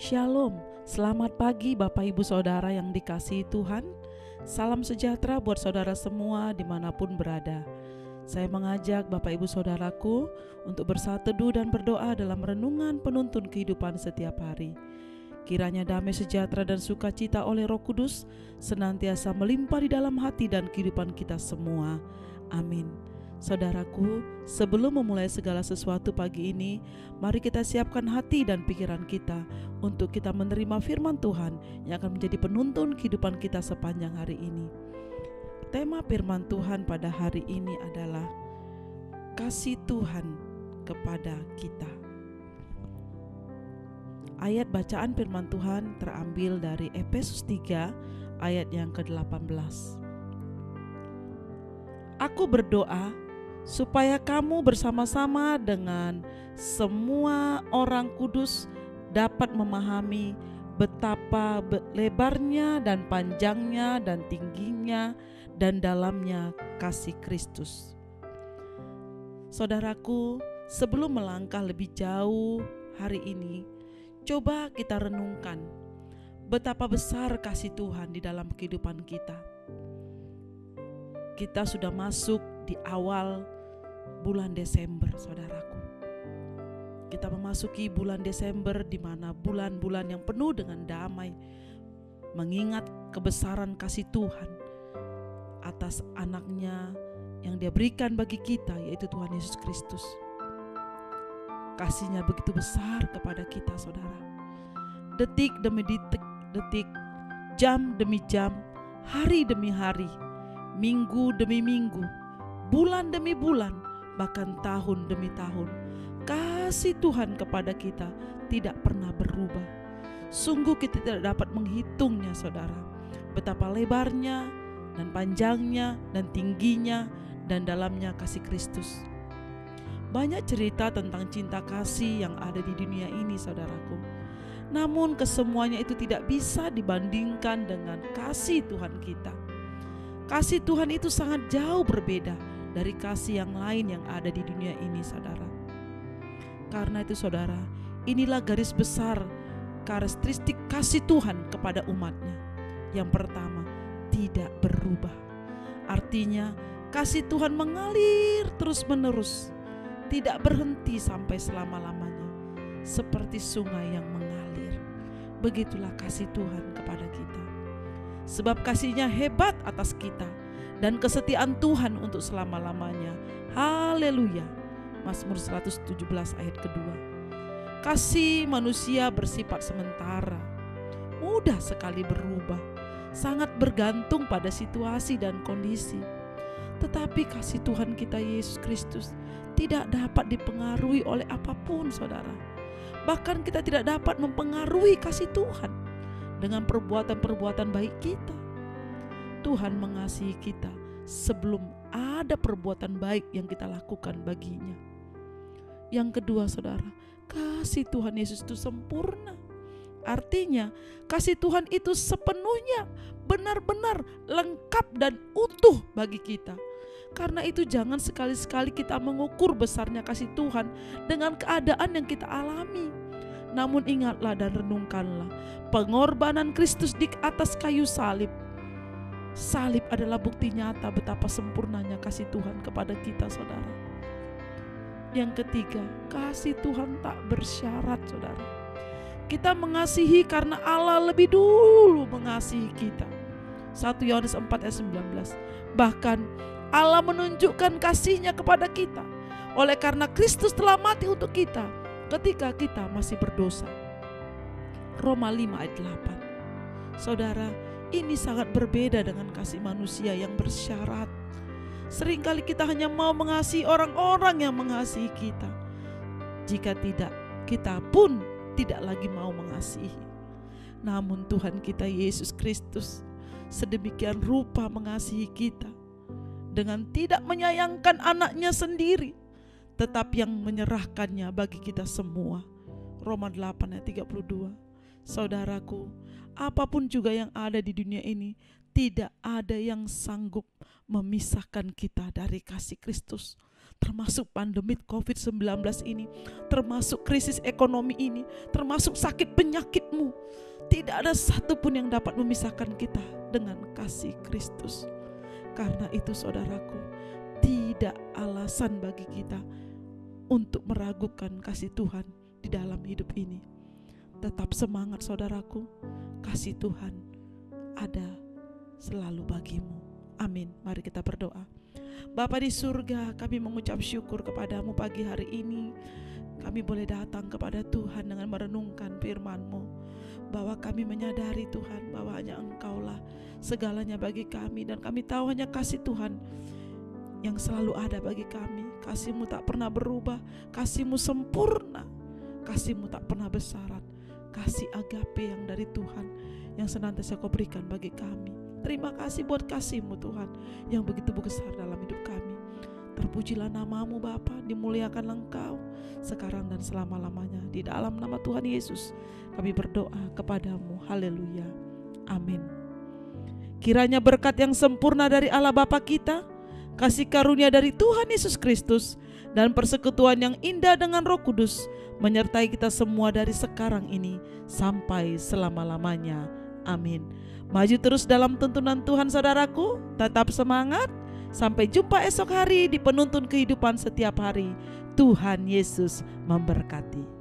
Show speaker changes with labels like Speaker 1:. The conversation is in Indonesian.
Speaker 1: Shalom, selamat pagi Bapak Ibu Saudara yang dikasihi Tuhan. Salam sejahtera buat saudara semua dimanapun berada. Saya mengajak Bapak Ibu Saudaraku untuk bersatu teduh dan berdoa dalam renungan penuntun kehidupan setiap hari. Kiranya damai sejahtera dan sukacita oleh Roh Kudus senantiasa melimpah di dalam hati dan kehidupan kita semua. Amin. Saudaraku, sebelum memulai segala sesuatu pagi ini, mari kita siapkan hati dan pikiran kita untuk kita menerima firman Tuhan yang akan menjadi penuntun kehidupan kita sepanjang hari ini. Tema firman Tuhan pada hari ini adalah kasih Tuhan kepada kita. Ayat bacaan firman Tuhan terambil dari Efesus 3 ayat yang ke-18. Aku berdoa supaya kamu bersama-sama dengan semua orang kudus dapat memahami betapa lebarnya dan panjangnya dan tingginya dan dalamnya kasih Kristus. Saudaraku, sebelum melangkah lebih jauh hari ini, coba kita renungkan betapa besar kasih Tuhan di dalam kehidupan kita. Kita sudah masuk di awal bulan Desember, saudaraku. Kita memasuki bulan Desember di mana bulan-bulan yang penuh dengan damai, mengingat kebesaran kasih Tuhan atas anaknya yang Dia berikan bagi kita, yaitu Tuhan Yesus Kristus. Kasihnya begitu besar kepada kita, saudara. Detik demi detik, jam demi jam, hari demi hari, minggu demi minggu, bulan demi bulan, bahkan tahun demi tahun, kasih Tuhan kepada kita tidak pernah berubah. Sungguh kita tidak dapat menghitungnya, saudara, betapa lebarnya dan panjangnya dan tingginya dan dalamnya kasih Kristus. Banyak cerita tentang cinta kasih yang ada di dunia ini, saudaraku. Namun kesemuanya itu tidak bisa dibandingkan dengan kasih Tuhan kita. Kasih Tuhan itu sangat jauh berbeda dari kasih yang lain yang ada di dunia ini, saudara. Karena itu, saudara, inilah garis besar karakteristik kasih Tuhan kepada umatnya. Yang pertama, tidak berubah. Artinya kasih Tuhan mengalir terus-menerus, tidak berhenti sampai selama-lamanya, seperti sungai yang mengalir. Begitulah kasih Tuhan kepada kita. Sebab kasih-Nya hebat atas kita dan kesetiaan Tuhan untuk selama-lamanya. Haleluya. Mazmur 117 ayat kedua. Kasih manusia bersifat sementara, mudah sekali berubah, sangat bergantung pada situasi dan kondisi. Tetapi kasih Tuhan kita Yesus Kristus tidak dapat dipengaruhi oleh apapun, saudara. Bahkan kita tidak dapat mempengaruhi kasih Tuhan dengan perbuatan-perbuatan baik kita. Tuhan mengasihi kita sebelum ada perbuatan baik yang kita lakukan baginya. Yang kedua, saudara, kasih Tuhan Yesus itu sempurna. Artinya kasih Tuhan itu sepenuhnya benar-benar lengkap dan utuh bagi kita. Karena itu jangan sekali-sekali kita mengukur besarnya kasih Tuhan dengan keadaan yang kita alami. Namun ingatlah dan renungkanlah pengorbanan Kristus di atas kayu salib. Salib adalah bukti nyata betapa sempurnanya kasih Tuhan kepada kita, saudara. Yang ketiga, kasih Tuhan tak bersyarat, saudara. Kita mengasihi karena Allah lebih dulu mengasihi kita. 1 Yohanes 4 ayat 19. Bahkan Allah menunjukkan kasih-Nya kepada kita oleh karena Kristus telah mati untuk kita ketika kita masih berdosa. Roma 5 ayat 8. Saudara, ini sangat berbeda dengan kasih manusia yang bersyarat. Seringkali kita hanya mau mengasihi orang-orang yang mengasihi kita. Jika tidak, kita pun tidak lagi mau mengasihi. Namun Tuhan kita Yesus Kristus sedemikian rupa mengasihi kita dengan tidak menyayangkan anaknya sendiri, tetapi yang menyerahkannya bagi kita semua. Roma 8 ayat 32. Saudaraku, apapun juga yang ada di dunia ini, tidak ada yang sanggup memisahkan kita dari kasih Kristus. termasuk pandemi COVID-19 ini, termasuk krisis ekonomi ini, termasuk sakit penyakitmu. Tidak ada satupun yang dapat memisahkan kita dengan kasih Kristus. Karena itu saudaraku, tidak alasan bagi kita untuk meragukan kasih Tuhan di dalam hidup ini. Tetap semangat saudaraku, kasih Tuhan ada selalu bagimu. Amin. Mari kita berdoa. Bapa di surga, kami mengucap syukur kepadamu pagi hari ini. Kami boleh datang kepada Tuhan dengan merenungkan firman-Mu, bahwa kami menyadari Tuhan bahwa hanya Engkaulah segalanya bagi kami, dan kami tahu hanya kasih Tuhan yang selalu ada bagi kami. Kasih-Mu tak pernah berubah, kasih-Mu sempurna, kasih-Mu tak pernah bersyarat, kasih agape yang dari Tuhan yang senantiasa Kau berikan bagi kami. Terima kasih buat kasih-Mu Tuhan yang begitu besar dalam hidup kami. Terpujilah nama-Mu Bapa, dimuliakanlah Engkau sekarang dan selama-lamanya. Di dalam nama Tuhan Yesus kami berdoa kepadamu. Haleluya. Amin. Kiranya berkat yang sempurna dari Allah Bapa kita, kasih karunia dari Tuhan Yesus Kristus, dan persekutuan yang indah dengan Roh Kudus menyertai kita semua dari sekarang ini sampai selama-lamanya. Amin. Maju terus dalam tuntunan Tuhan saudaraku, tetap semangat. Sampai jumpa esok hari di penuntun kehidupan setiap hari. Tuhan Yesus memberkati.